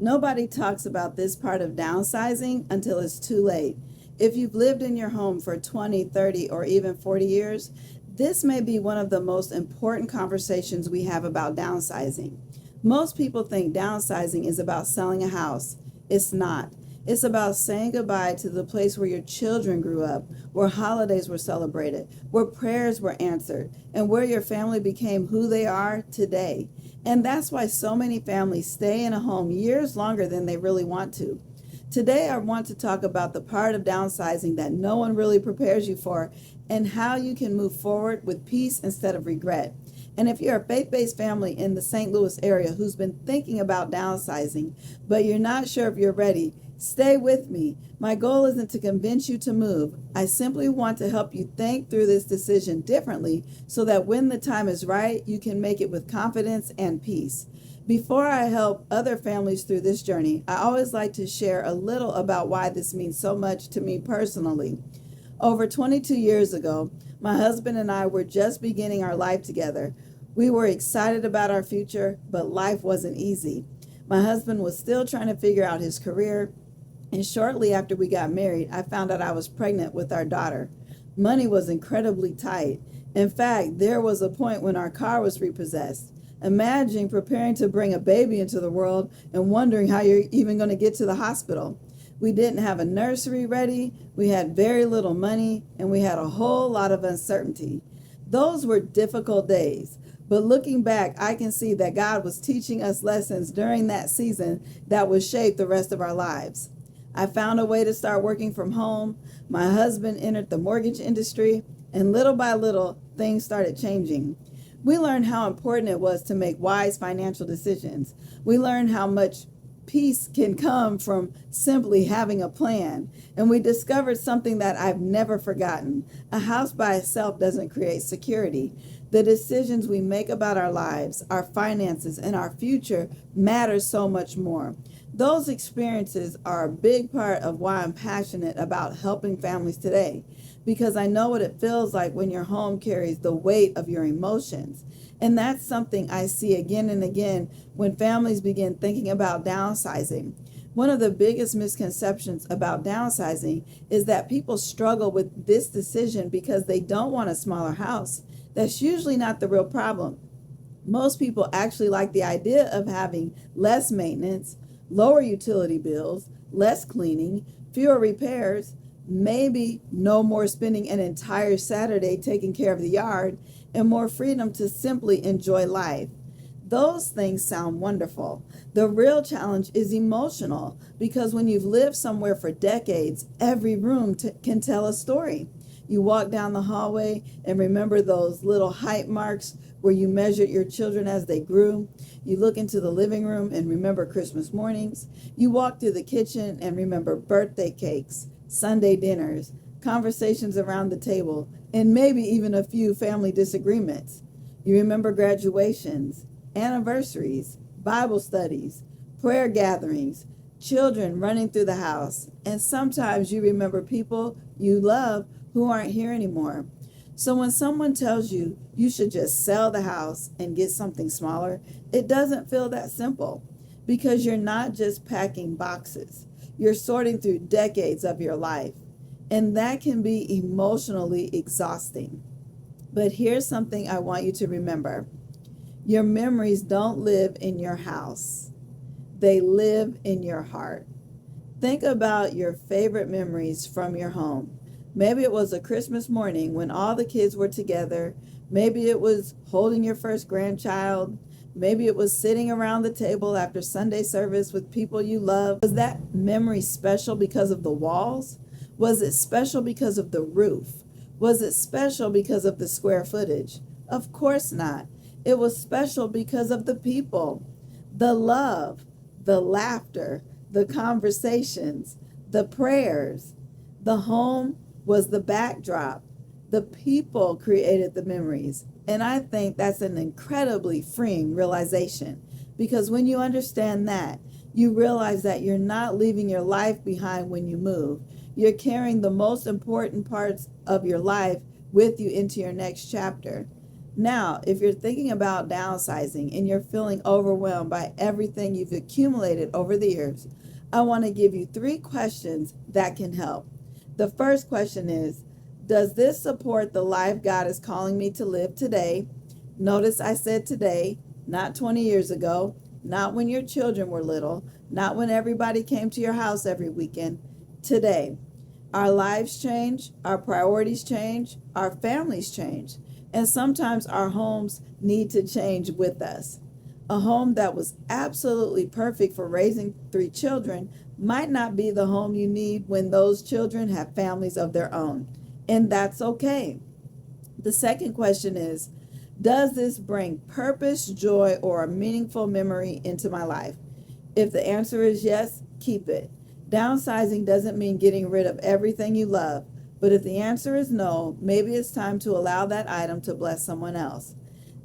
Nobody talks about this part of downsizing until it's too late. If you've lived in your home for 20, 30, or even 40 years, this may be one of the most important conversations we have about downsizing. Most people think downsizing is about selling a house. It's not. It's about saying goodbye to the place where your children grew up, where holidays were celebrated, where prayers were answered, and where your family became who they are today. And that's why so many families stay in a home years longer than they really want to. Today, I want to talk about the part of downsizing that no one really prepares you for and how you can move forward with peace instead of regret. And if you're a faith-based family in the St. Louis area who's been thinking about downsizing, but you're not sure if you're ready, stay with me. My goal isn't to convince you to move. I simply want to help you think through this decision differently so that when the time is right, you can make it with confidence and peace. Before I help other families through this journey, I always like to share a little about why this means so much to me personally. Over 22 years ago, my husband and I were just beginning our life together. We were excited about our future, but life wasn't easy. My husband was still trying to figure out his career, and shortly after we got married, I found out I was pregnant with our daughter. Money was incredibly tight. In fact, there was a point when our car was repossessed. Imagine preparing to bring a baby into the world and wondering how you're even going to get to the hospital. We didn't have a nursery ready, we had very little money, and we had a whole lot of uncertainty. Those were difficult days, but looking back, I can see that God was teaching us lessons during that season that would shape the rest of our lives. I found a way to start working from home. My husband entered the mortgage industry, and little by little, things started changing. We learned how important it was to make wise financial decisions. We learned how much peace can come from simply having a plan. And we discovered something that I've never forgotten. A house by itself doesn't create security. The decisions we make about our lives, our finances, and our future matter so much more. Those experiences are a big part of why I'm passionate about helping families today, because I know what it feels like when your home carries the weight of your emotions. And that's something I see again and again when families begin thinking about downsizing. One of the biggest misconceptions about downsizing is that people struggle with this decision because they don't want a smaller house. That's usually not the real problem. Most people actually like the idea of having less maintenance, lower utility bills, less cleaning, fewer repairs, maybe no more spending an entire Saturday taking care of the yard, and more freedom to simply enjoy life. Those things sound wonderful. The real challenge is emotional, because when you've lived somewhere for decades, every room can tell a story. You walk down the hallway and remember those little height marks where you measured your children as they grew. You look into the living room and remember Christmas mornings. You walk through the kitchen and remember birthday cakes, Sunday dinners, conversations around the table, and maybe even a few family disagreements. You remember graduations, anniversaries, Bible studies, prayer gatherings, children running through the house, and sometimes you remember people you love who aren't here anymore. So when someone tells you you should just sell the house and get something smaller, it doesn't feel that simple, because you're not just packing boxes. You're sorting through decades of your life, and that can be emotionally exhausting. But here's something I want you to remember. Your memories don't live in your house. They live in your heart. Think about your favorite memories from your home. Maybe it was a Christmas morning when all the kids were together. Maybe it was holding your first grandchild. Maybe it was sitting around the table after Sunday service with people you love. Was that memory special because of the walls? Was it special because of the roof? Was it special because of the square footage? Of course not. It was special because of the people, the love, the laughter, the conversations, the prayers. The home was the backdrop. The people created the memories. And I think that's an incredibly freeing realization, because when you understand that, you realize that you're not leaving your life behind when you move. You're carrying the most important parts of your life with you into your next chapter. Now, if you're thinking about downsizing and you're feeling overwhelmed by everything you've accumulated over the years, I want to give you 3 questions that can help. The first question is, does this support the life God is calling me to live today? Notice I said today, not 20 years ago, not when your children were little, not when everybody came to your house every weekend. Today. Our lives change, our priorities change, our families change, and sometimes our homes need to change with us. A home that was absolutely perfect for raising 3 children might not be the home you need when those children have families of their own, and that's okay. The second question is, does this bring purpose, joy, or a meaningful memory into my life? If the answer is yes, keep it. Downsizing doesn't mean getting rid of everything you love, but if the answer is no, maybe it's time to allow that item to bless someone else.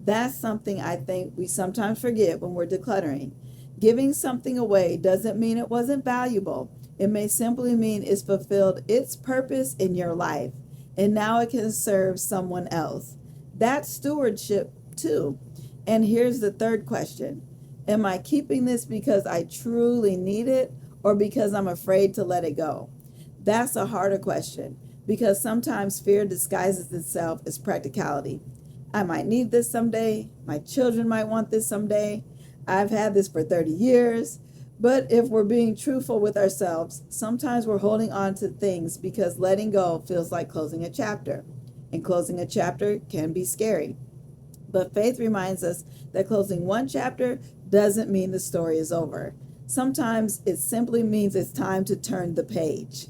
That's something I think we sometimes forget when we're decluttering. Giving something away doesn't mean it wasn't valuable. It may simply mean it's fulfilled its purpose in your life, and now it can serve someone else. That's stewardship too. And here's the third question. Am I keeping this because I truly need it or because I'm afraid to let it go? That's a harder question because sometimes fear disguises itself as practicality. I might need this someday. My children might want this someday. I've had this for 30 years. But if we're being truthful with ourselves, sometimes we're holding on to things because letting go feels like closing a chapter. And closing a chapter can be scary. But faith reminds us that closing one chapter doesn't mean the story is over. Sometimes it simply means it's time to turn the page.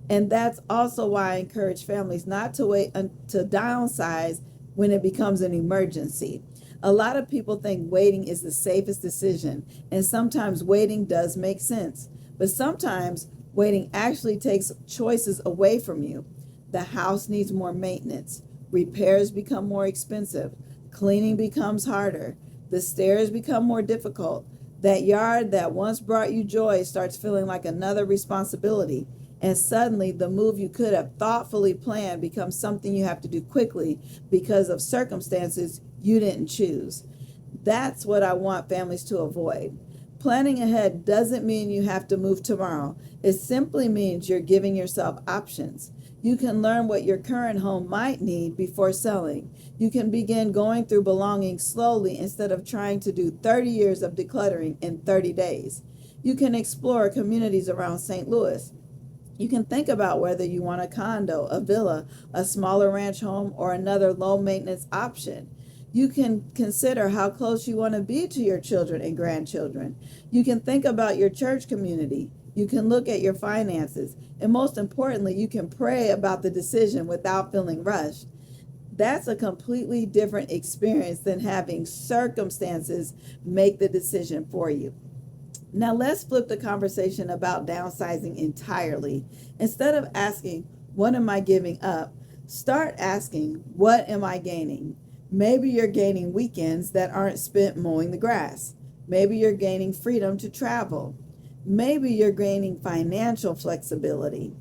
And that's also why I encourage families not to wait to downsize when it becomes an emergency. A lot of people think waiting is the safest decision, and sometimes waiting does make sense. But sometimes waiting actually takes choices away from you. The house needs more maintenance. Repairs become more expensive. Cleaning becomes harder. The stairs become more difficult. That yard that once brought you joy starts feeling like another responsibility. And suddenly the move you could have thoughtfully planned becomes something you have to do quickly because of circumstances you didn't choose. That's what I want families to avoid. Planning ahead doesn't mean you have to move tomorrow. It simply means you're giving yourself options. You can learn what your current home might need before selling. You can begin going through belongings slowly instead of trying to do 30 years of decluttering in 30 days. You can explore communities around St. Louis. You can think about whether you want a condo, a villa, a smaller ranch home, or another low maintenance option. You can consider how close you want to be to your children and grandchildren. You can think about your church community. You can look at your finances. And most importantly, you can pray about the decision without feeling rushed. That's a completely different experience than having circumstances make the decision for you. Now let's flip the conversation about downsizing entirely. Instead of asking, what am I giving up? Start asking, what am I gaining? Maybe you're gaining weekends that aren't spent mowing the grass. Maybe you're gaining freedom to travel. Maybe you're gaining financial flexibility.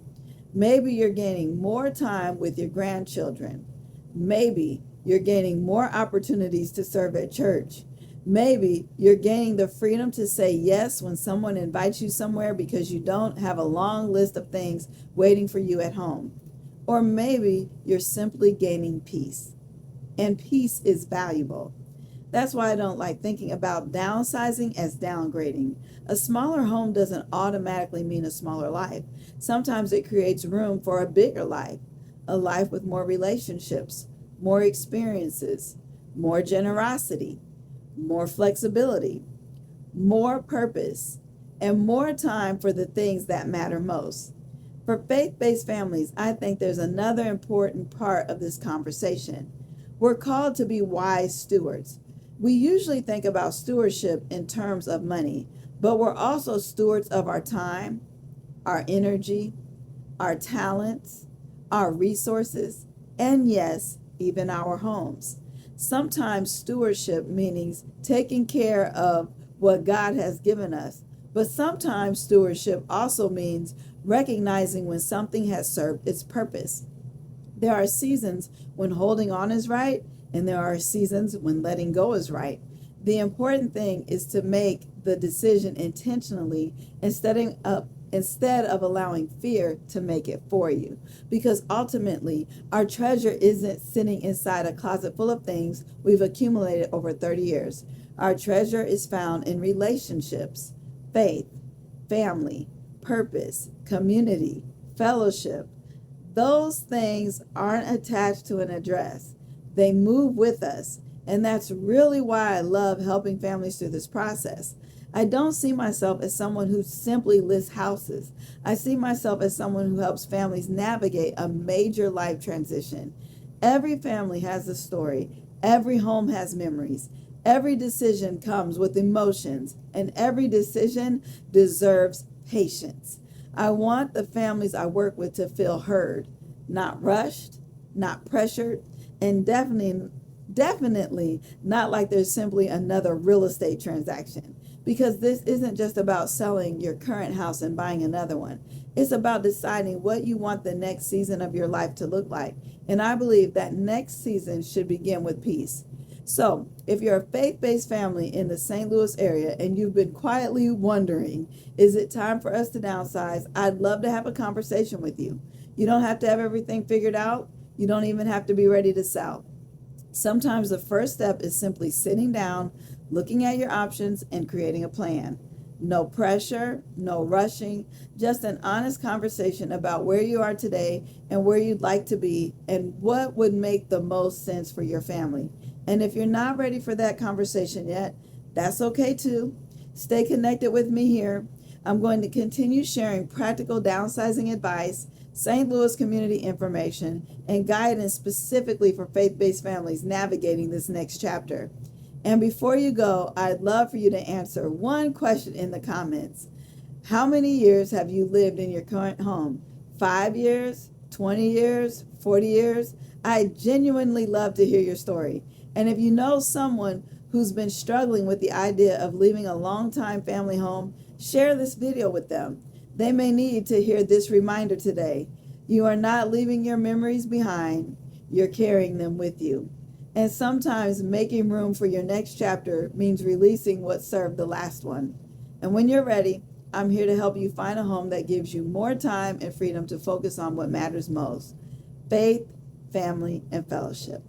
Maybe you're gaining more time with your grandchildren. Maybe you're gaining more opportunities to serve at church. Maybe you're gaining the freedom to say yes when someone invites you somewhere because you don't have a long list of things waiting for you at home. Or maybe you're simply gaining peace. And peace is valuable. That's why I don't like thinking about downsizing as downgrading. A smaller home doesn't automatically mean a smaller life. Sometimes it creates room for a bigger life, a life with more relationships, more experiences, more generosity, more flexibility, more purpose, and more time for the things that matter most. For faith-based families, I think there's another important part of this conversation. We're called to be wise stewards. We usually think about stewardship in terms of money, but we're also stewards of our time, our energy, our talents, our resources, and yes, even our homes. Sometimes stewardship means taking care of what God has given us, but sometimes stewardship also means recognizing when something has served its purpose. There are seasons when holding on is right and there are seasons when letting go is right. The important thing is to make the decision intentionally instead of allowing fear to make it for you. Because ultimately, our treasure isn't sitting inside a closet full of things we've accumulated over 30 years. Our treasure is found in relationships, faith, family, purpose, community, fellowship. Those things aren't attached to an address. They move with us. And that's really why I love helping families through this process. I don't see myself as someone who simply lists houses. I see myself as someone who helps families navigate a major life transition. Every family has a story. Every home has memories. Every decision comes with emotions, and every decision deserves patience. I want the families I work with to feel heard, not rushed, not pressured, and definitely not like there's simply another real estate transaction. Because this isn't just about selling your current house and buying another one. It's about deciding what you want the next season of your life to look like. And I believe that next season should begin with peace. So, if you're a faith-based family in the St. Louis area and you've been quietly wondering, is it time for us to downsize? I'd love to have a conversation with you. You don't have to have everything figured out. You don't even have to be ready to sell. Sometimes the first step is simply sitting down, looking at your options, and creating a plan. No pressure, no rushing, just an honest conversation about where you are today and where you'd like to be and what would make the most sense for your family. And if you're not ready for that conversation yet, that's okay too. Stay connected with me here. I'm going to continue sharing practical downsizing advice, St. Louis community information, and guidance specifically for faith-based families navigating this next chapter. And before you go, I'd love for you to answer one question in the comments. How many years have you lived in your current home? 5 years, 20 years, 40 years? I genuinely love to hear your story. And if you know someone who's been struggling with the idea of leaving a longtime family home, share this video with them. They may need to hear this reminder today. You are not leaving your memories behind. You're carrying them with you. And sometimes making room for your next chapter means releasing what served the last one. And when you're ready, I'm here to help you find a home that gives you more time and freedom to focus on what matters most: faith, family, and fellowship.